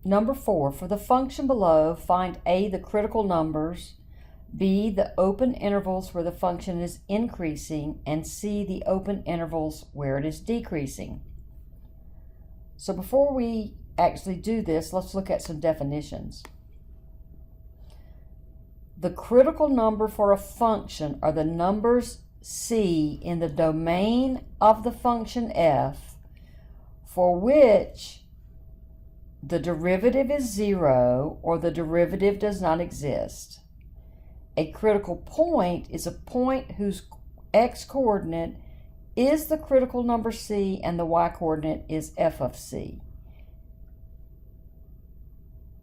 Number 4, for the function below, find A, the critical numbers, B, the open intervals where the function is increasing, and C, the open intervals where it is decreasing. So before we actually do this, let's look at some definitions. The critical number for a function are the numbers C in the domain of the function f for which the derivative is 0 or the derivative does not exist. A critical point is a point whose x-coordinate is the critical number C and the y-coordinate is f of C.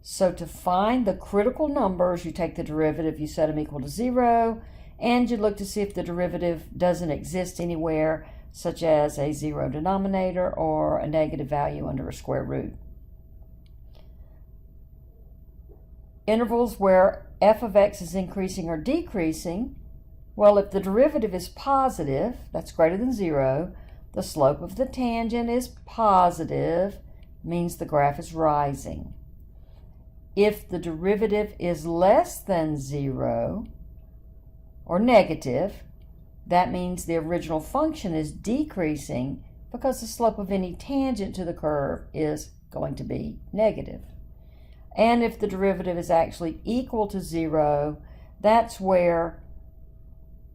So to find the critical numbers, you take the derivative, you set them equal to 0, and you look to see if the derivative doesn't exist anywhere, such as a 0 denominator or a negative value under a square root. Intervals where f of x is increasing or decreasing, well, if the derivative is positive, that's greater than 0, the slope of the tangent is positive, means the graph is rising. If the derivative is less than 0 or negative, that means the original function is decreasing because the slope of any tangent to the curve is going to be negative. And if the derivative is actually equal to 0, that's where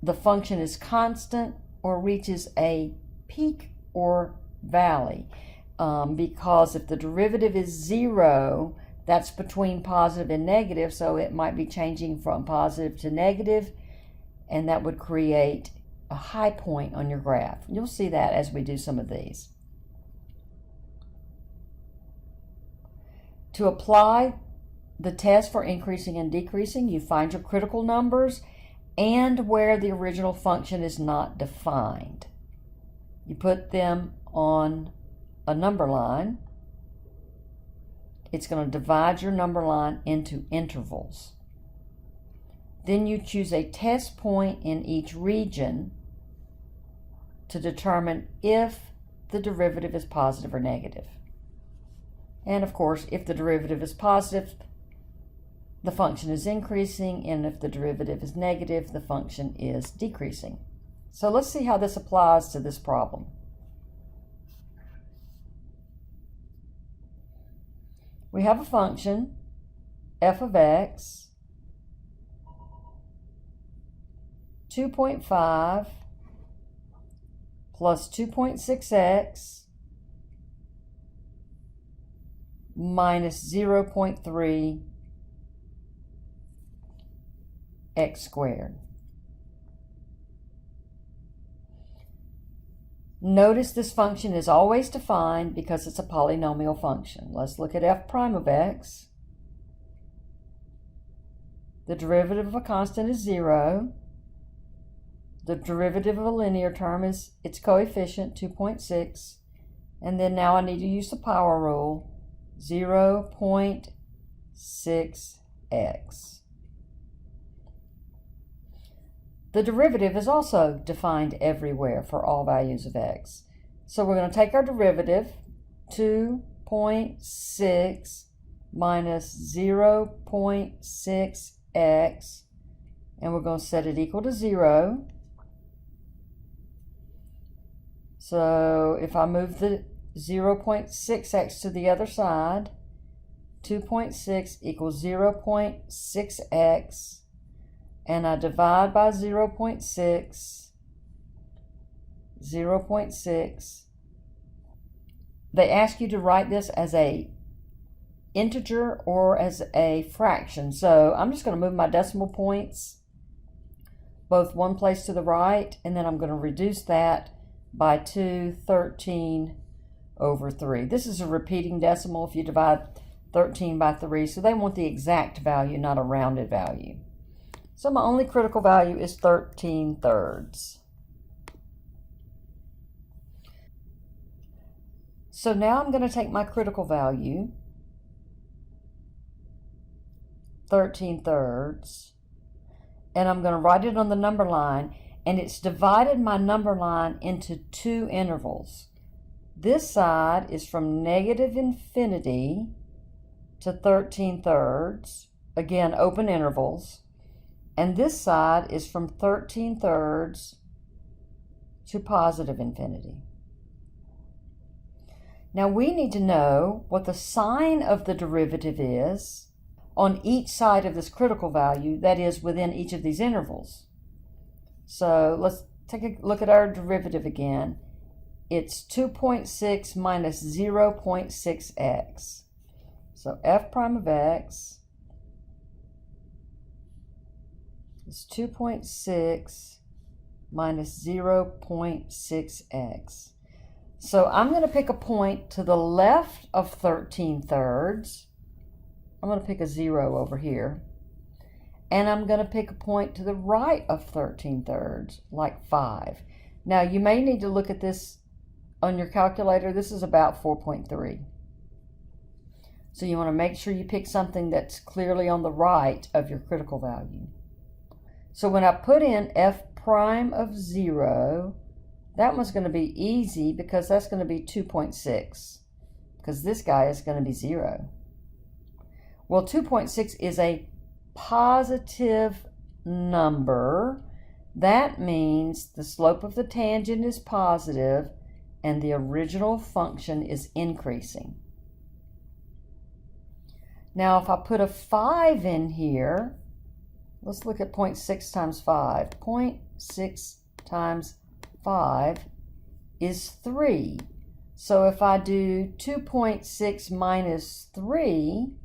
the function is constant or reaches a peak or valley. Because if the derivative is 0, that's between positive and negative, so it might be changing from positive to negative, and that would create a high point on your graph. You'll see that as we do some of these. To apply the test for increasing and decreasing, you find your critical numbers and where the original function is not defined. You put them on a number line. It's going to divide your number line into intervals. Then you choose a test point in each region to determine if the derivative is positive or negative. And of course, if the derivative is positive, the function is increasing, and if the derivative is negative, the function is decreasing. So let's see how this applies to this problem. We have a function, f of x, 2.5 plus 2.6x minus 0.3 x squared. Notice this function is always defined because it's a polynomial function. Let's look at f prime of x. The derivative of a constant is 0. The derivative of a linear term is its coefficient, 2.6. And then now I need to use the power rule, 0.6x. The derivative is also defined everywhere for all values of x. So we're going to take our derivative, 2.6 minus 0.6x, and we're going to set it equal to 0. So if I move the 0.6x to the other side, 2.6 equals 0.6x, and I divide by 0.6, 0.6. They ask you to write this as a integer or as a fraction. So I'm just going to move my decimal points both one place to the right, and then I'm going to reduce that by 2/13/3. This is a repeating decimal if you divide 13 by 3, so they want the exact value, not a rounded value. So my only critical value is 13/3. So now I'm going to take my critical value, 13/3, and I'm going to write it on the number line, and it's divided my number line into two intervals. This side is from -infinity to 13/3, again, open intervals. And this side is from 13/3 to positive infinity. Now we need to know what the sign of the derivative is on each side of this critical value, that is, within each of these intervals. So let's take a look at our derivative again. It's 2.6 minus 0.6x. So f prime of x is 2.6 minus 0.6x. So I'm going to pick a point to the left of 13/3. I'm going to pick a 0 over here. And I'm going to pick a point to the right of 13/3, like 5. Now, you may need to look at this on your calculator. This is about 4.3. So you want to make sure you pick something that's clearly on the right of your critical value. So when I put in f prime of 0, that one's going to be easy because that's going to be 2.6, because this guy is going to be 0. Well, 2.6 is a positive number. That means the slope of the tangent is positive and the original function is increasing. Now, if I put a 5 in here, let's look at 0.6 times 5. 0.6 times 5 is 3. So if I do 2.6 minus 3,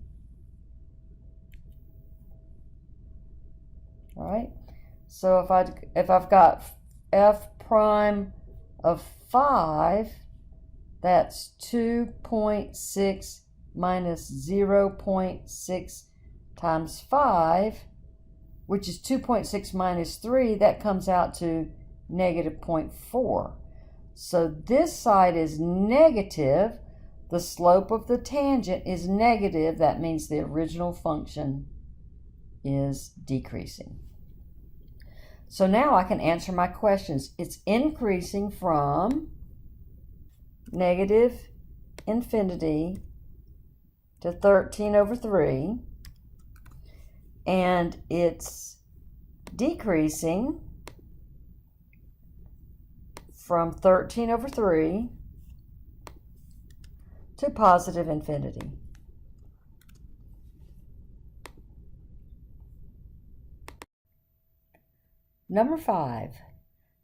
all right, so if I've got f prime of 5, that's 2.6 minus 0.6 times 5, which is 2.6 minus 3. That comes out to negative 0.4. So this side is negative. The slope of the tangent is negative. That means the original function is decreasing. So now I can answer my questions. It's increasing from negative infinity to 13/3, and it's decreasing from 13/3 to positive infinity. Number 5.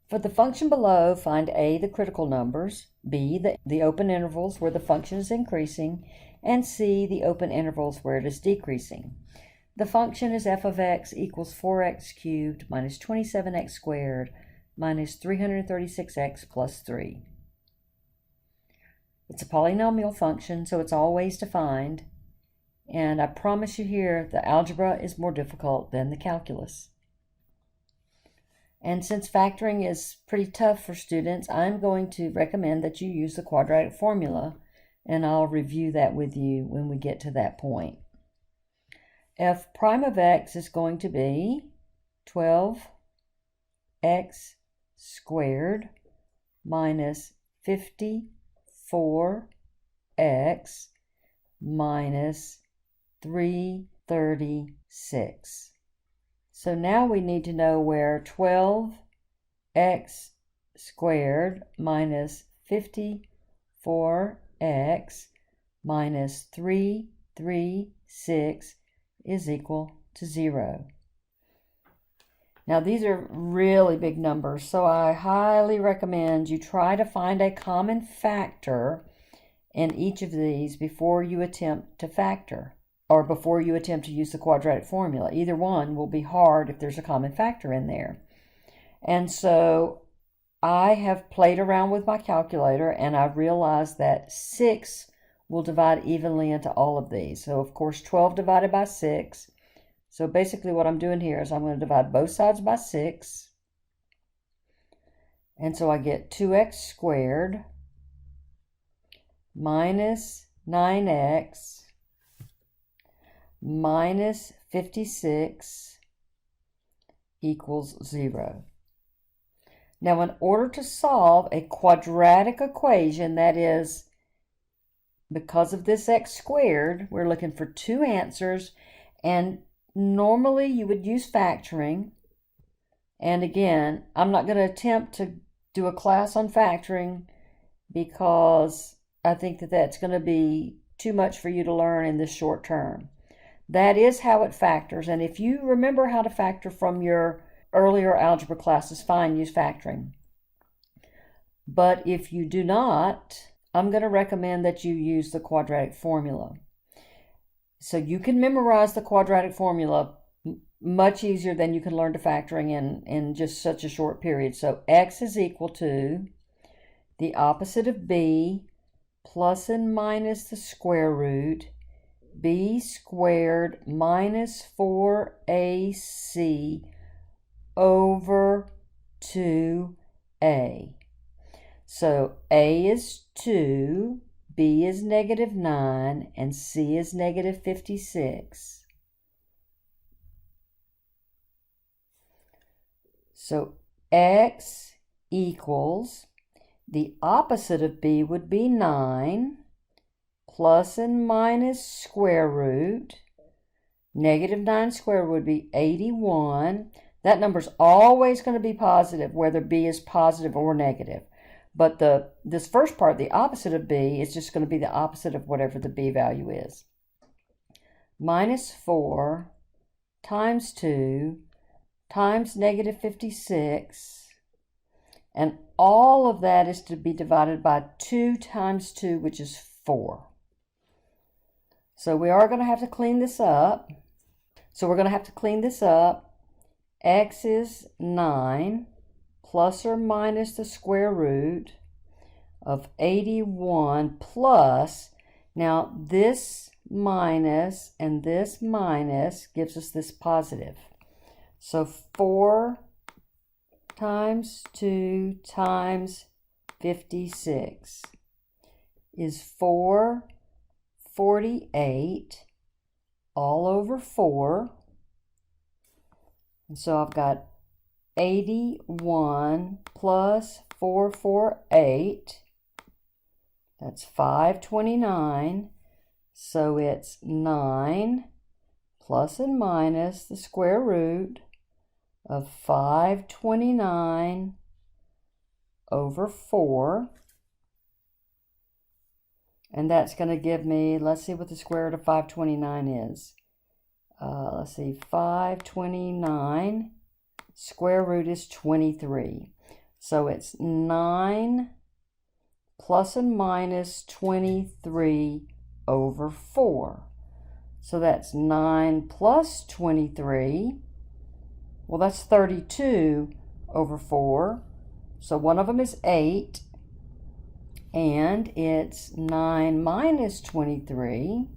For the function below, find A, the critical numbers, B, the open intervals where the function is increasing, and C, the open intervals where it is decreasing. The function is f of x equals 4x cubed minus 27x squared minus 336x plus 3. It's a polynomial function, so it's always defined. And I promise you here, the algebra is more difficult than the calculus. And since factoring is pretty tough for students, I'm going to recommend that you use the quadratic formula, and I'll review that with you when we get to that point. F prime of x is going to be 12x squared minus 54x minus 336. So now we need to know where 12x squared minus 54x minus 336 is equal to 0. Now these are really big numbers, so I highly recommend you try to find a common factor in each of these before you attempt to factor, or before you attempt to use the quadratic formula. Either one will be hard if there's a common factor in there. And so I have played around with my calculator, and I've realized that 6 will divide evenly into all of these. So of course 12 divided by 6. So basically what I'm doing here is I'm going to divide both sides by 6. And so I get 2x squared minus 9x minus 56 equals 0. Now, in order to solve a quadratic equation, that is, because of this x squared, we're looking for two answers, and normally you would use factoring. And again, I'm not going to attempt to do a class on factoring because I think that that's going to be too much for you to learn in this short term. That is how it factors, and if you remember how to factor from your earlier algebra classes, fine, use factoring. But if you do not, I'm going to recommend that you use the quadratic formula. So you can memorize the quadratic formula much easier than you can learn to factoring in just such a short period. So x is equal to the opposite of b plus and minus the square root, b squared minus 4ac over 2a. So a is 2, b is -9, and c is -56. So x equals, the opposite of b would be 9, plus and minus square root. -9 squared would be 81. That number's always going to be positive, whether b is positive or negative. But this first part, the opposite of b, is just going to be the opposite of whatever the b value is. Minus 4 times 2 times -56. And all of that is to be divided by 2 times 2, which is 4. So we are going to have to clean this up. X is 9 plus or minus the square root of 81 plus, now this minus and this minus gives us this positive. So 4 times 2 times 56 is 448 all over 4. And so I've got 81 plus 448. That's 529. So it's 9 plus and minus the square root of 529 over 4. And that's going to give me, let's see what the square root of 529 is. Let's see, 529 square root is 23. So it's 9 plus and minus 23 over 4. So that's 9 plus 23. Well, that's 32 over 4. So one of them is 8. And it's 9 minus 23.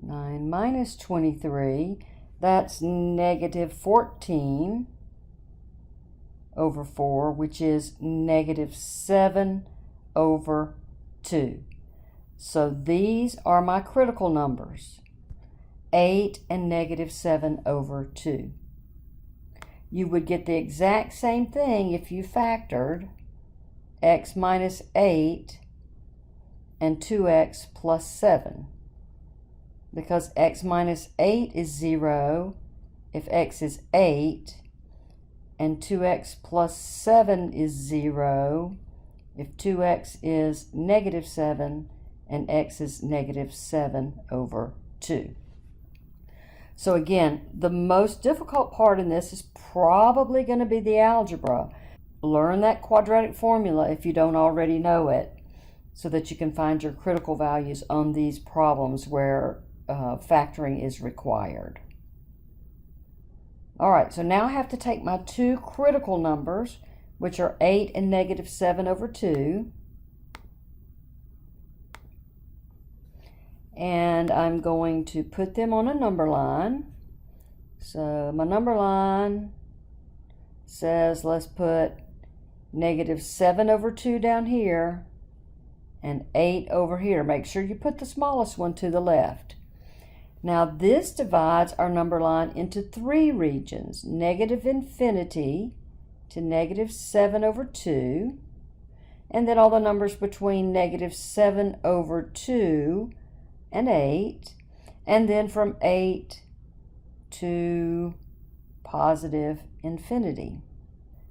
9 minus 23, that's -14 over 4, which is -7 over 2. So these are my critical numbers, 8 and -7 over 2. You would get the exact same thing if you factored x minus 8 and 2x plus 7. Because x minus 8 is 0 if x is 8, and 2x plus 7 is 0 if 2x is -7 and x is -7 over 2. So again, the most difficult part in this is probably going to be the algebra. Learn that quadratic formula if you don't already know it, so that you can find your critical values on these problems where factoring is required. All right, so now I have to take my two critical numbers, which are 8 and -7 over 2. And I'm going to put them on a number line. So my number line says, let's put -7 over 2 down here and 8 over here. Make sure you put the smallest one to the left. Now this divides our number line into 3 regions, -infinity to -7 over 2. and then all the numbers between negative 7 over 2 and 8, and then from 8 to positive infinity.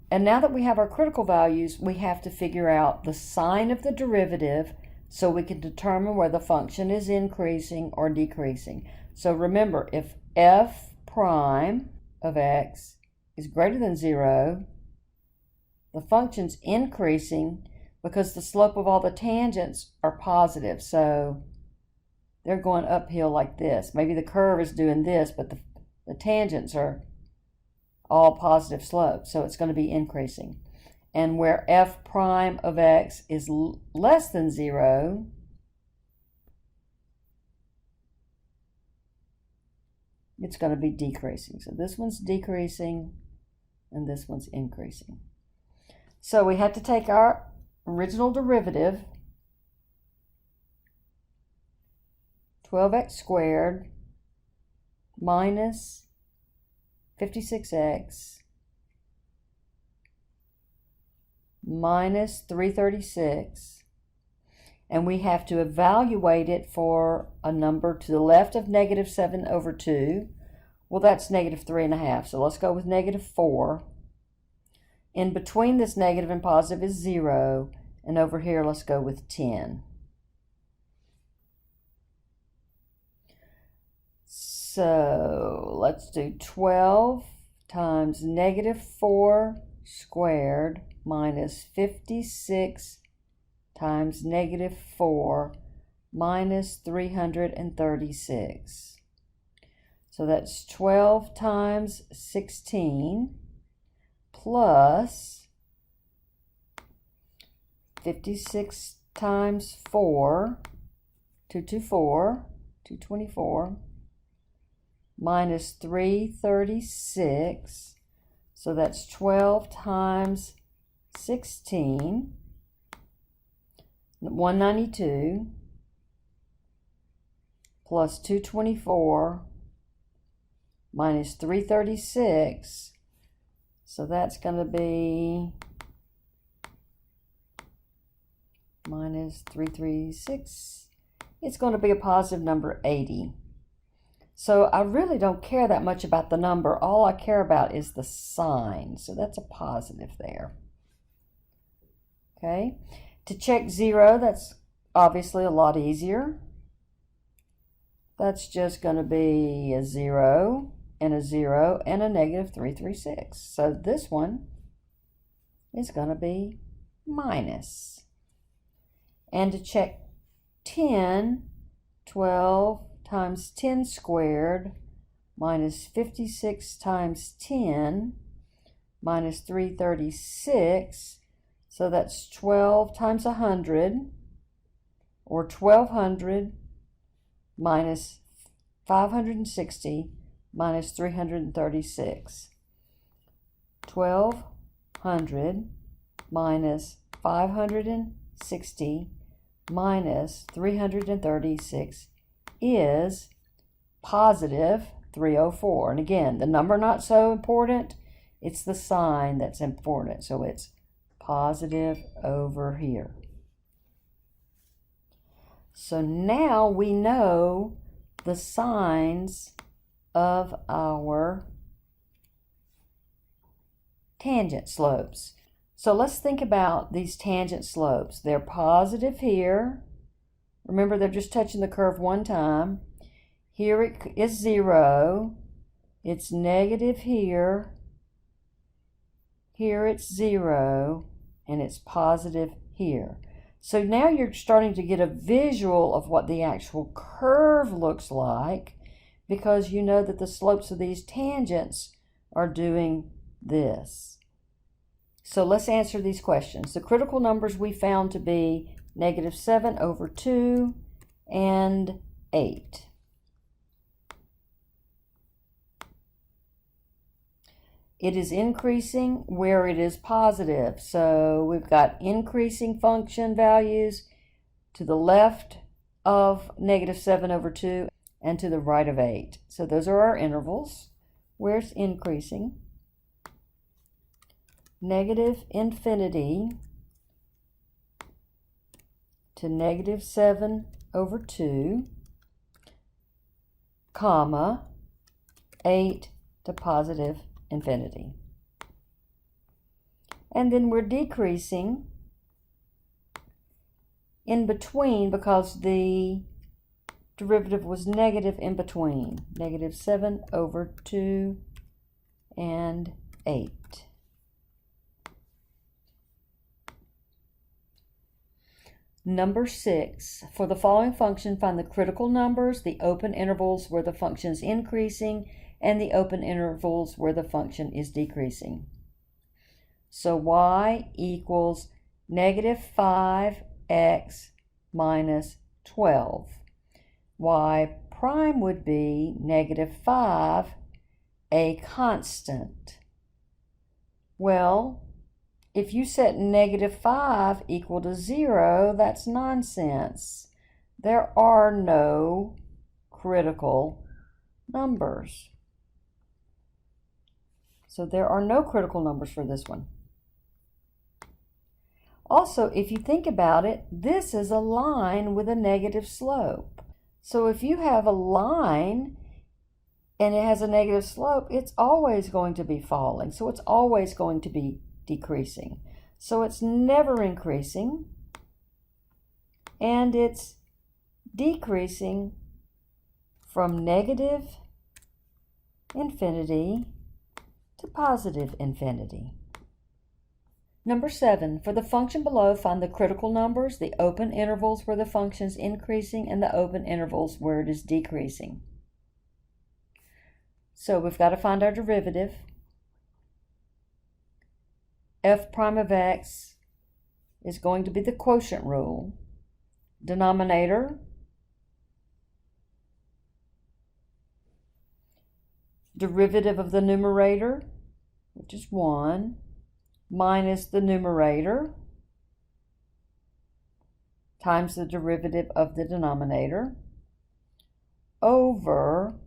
And now that we have our critical values, we have to figure out the sign of the derivative so we can determine whether the function is increasing or decreasing. So remember, if f prime of x is greater than 0, the function's increasing because the slope of all the tangents are positive. So they're going uphill like this. Maybe the curve is doing this, but the tangents are all positive slopes, so it's going to be increasing. And where f prime of x is less than 0, it's going to be decreasing. So this one's decreasing and this one's increasing. So we had to take our original derivative, 12x squared minus 56x minus 336, and we have to evaluate it for a number to the left of negative 7 over 2. Well, that's negative 3.5, so let's go with negative 4. In between this negative and positive is 0, and over here let's go with 10. So let's do 12 times negative 4 squared minus 56 times negative 4 minus 336. So that's 12 times 16 plus 56 times 4, 224, minus 336. So that's 12 times 16, 192, plus 224 minus 336. So that's going to be minus 336. It's going to be a positive number 80. So I really don't care that much about the number. All I care about is the sign. So that's a positive there. Okay. To check 0, that's obviously a lot easier. That's just going to be a 0 and a 0 and a negative 336. So this one is going to be minus. And to check 10, 12 times 10 squared minus 56 times 10 minus 336. So that's 12 times 100, or 1200 minus 560 minus 336. 1200 minus 560 minus 336 is positive 304. And again, the number not so important, it's the sign that's important. So it's positive over here. So now we know the signs of our tangent slopes. So let's think about these tangent slopes. They're positive here. Remember, they're just touching the curve one time. Here it is 0. It's negative here. Here it's 0. And it's positive here. So now you're starting to get a visual of what the actual curve looks like, because you know that the slopes of these tangents are doing this. So let's answer these questions. The critical numbers we found to be negative 7 over 2 and 8. It is increasing where it is positive. So we've got increasing function values to the left of negative 7 over 2 and to the right of 8. So those are our intervals where it's increasing. Negative infinity to negative 7 over 2, comma, 8 to positive infinity. And then we're decreasing in between because the derivative was negative in between. Negative 7 over 2 and 8. Number 6, for the following function, find the critical numbers, the open intervals where the function is increasing, and the open intervals where the function is decreasing. So y equals negative 5x minus 12. Y prime would be negative 5, a constant. Well, if you set negative 5 equal to 0, that's nonsense. There are no critical numbers. So there are no critical numbers for this one. Also, if you think about it, this is a line with a negative slope. So if you have a line and it has a negative slope, it's always going to be falling. So it's always going to be decreasing. So it's never increasing, and it's decreasing from negative infinity to positive infinity. Number 7, for the function below, find the critical numbers, the open intervals where the function is increasing, and the open intervals where it is decreasing. So we've got to find our derivative. F prime of x is going to be the quotient rule. Denominator, derivative of the numerator, which is 1, minus the numerator times the derivative of the denominator over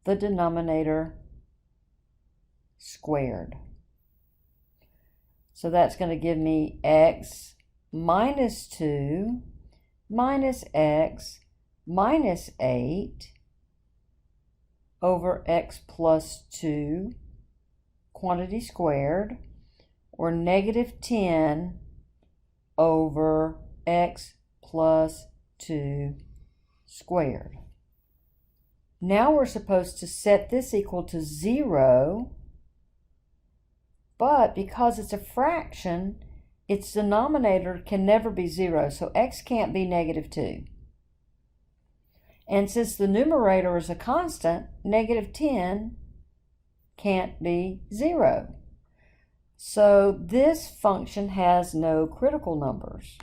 the denominator squared. So that's going to give me x minus 2 minus x minus 8 over x plus 2 quantity squared, or negative 10 over x plus 2 squared. Now we're supposed to set this equal to 0, but because it's a fraction, its denominator can never be 0, so x can't be negative 2. And since the numerator is a constant, negative 10 can't be 0. So this function has no critical numbers.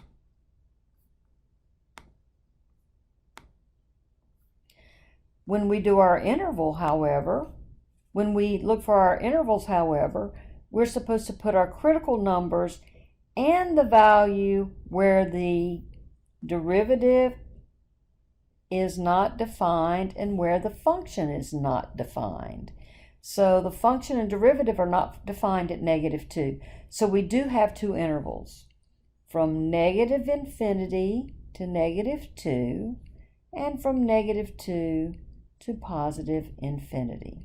When we do our interval, however, when we look for our intervals, however, we're supposed to put our critical numbers and the value where the derivative is not defined and where the function is not defined. So the function and derivative are not defined at negative 2. So we do have two intervals, from negative infinity to negative 2, and from negative 2 to positive infinity.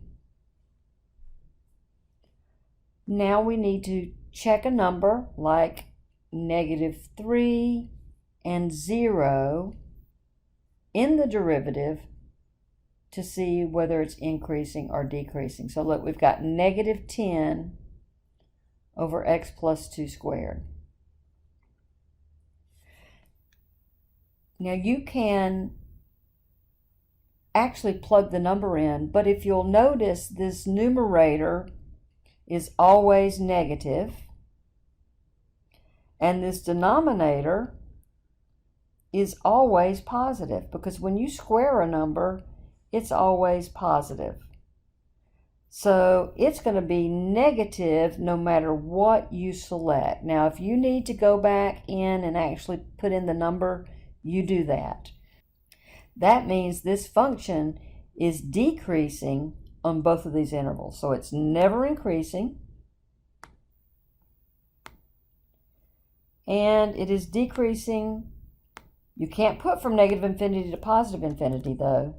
Now we need to check a number like negative 3 and 0 in the derivative to see whether it's increasing or decreasing. So look, we've got negative 10 over x plus 2 squared. Now you can actually plug the number in, but if you'll notice, this numerator is always negative, and this denominator is always positive, because when you square a number, it's always positive. So it's going to be negative no matter what you select. Now, if you need to go back in and actually put in the number, you do that. That means this function is decreasing on both of these intervals. So it's never increasing, and it is decreasing You can't put from negative infinity to positive infinity, though,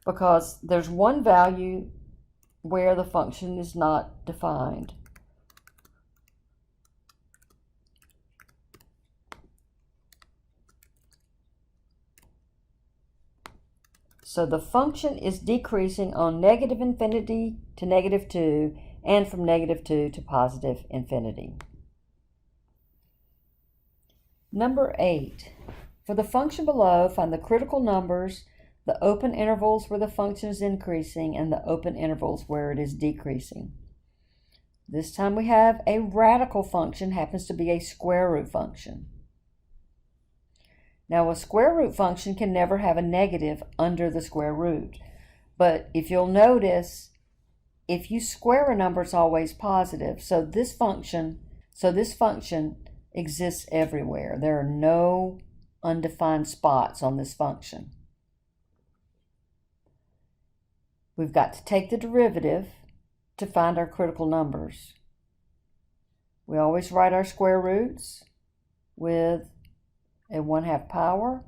because there's one value where the function is not defined. So the function is decreasing on negative infinity to negative 2 and from negative 2 to positive infinity. Number 8. For the function below, find the critical numbers, the open intervals where the function is increasing, and the open intervals where it is decreasing. This time we have a radical function, happens to be a square root function. Now, a square root function can never have a negative under the square root. But if you'll notice, if you square a number, it's always positive. So this function exists everywhere. There are no undefined spots on this function. We've got to take the derivative to find our critical numbers. We always write our square roots with a 1/2 power,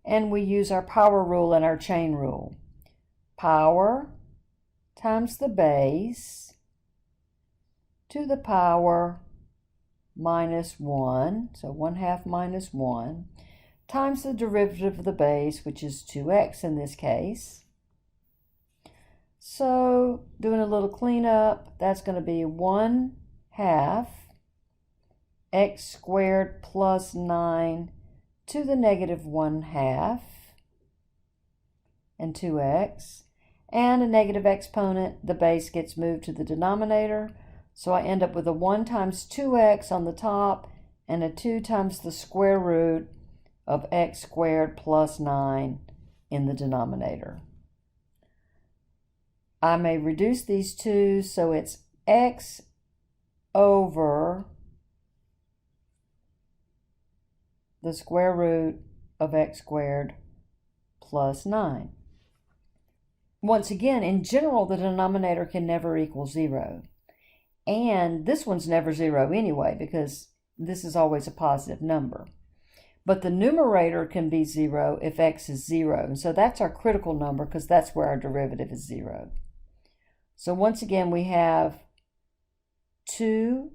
and we use our power rule and our chain rule. Power times the base to the power minus 1, so 1/2 minus 1, times the derivative of the base, which is 2x in this case. So doing a little cleanup, that's going to be 1/2 x squared plus 9 to the negative 1/2 and 2x, and a negative exponent, the base gets moved to the denominator, so I end up with a 1 times 2x on the top and a 2 times the square root of x squared plus 9 in the denominator. I may reduce these two, so it's x over the square root of x squared plus 9. Once again, in general, the denominator can never equal 0. And this one's never 0 anyway, because this is always a positive number. But the numerator can be 0 if x is 0. And so that's our critical number, because that's where our derivative is 0. So once again, we have two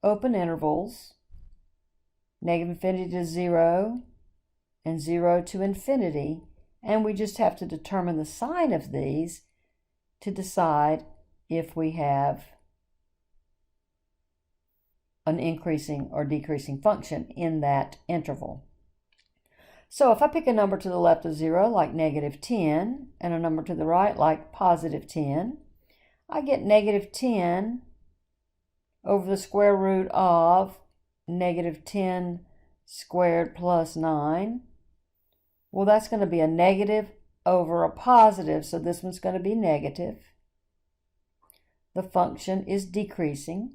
open intervals, negative infinity to 0 and 0 to infinity, and we just have to determine the sign of these to decide if we have an increasing or decreasing function in that interval. So if I pick a number to the left of 0, like negative 10, and a number to the right, like positive 10, I get negative 10 over the square root of negative 10 squared plus 9. Well, that's going to be a negative over a positive, so this one's going to be negative. The function is decreasing.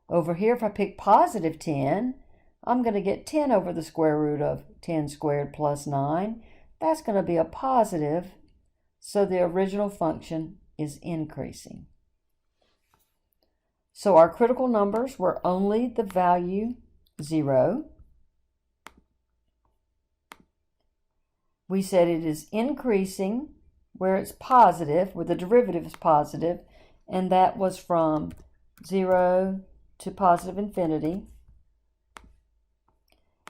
Over here, if I pick positive 10, I'm going to get 10 over the square root of 10 squared plus 9. That's going to be a positive, so the original function is increasing. So our critical numbers were only the value 0. We said it is increasing where it's positive, where the derivative is positive, and that was from 0 to positive infinity.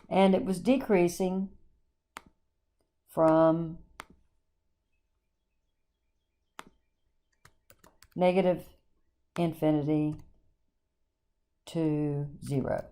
And it was decreasing from negative infinity to 0.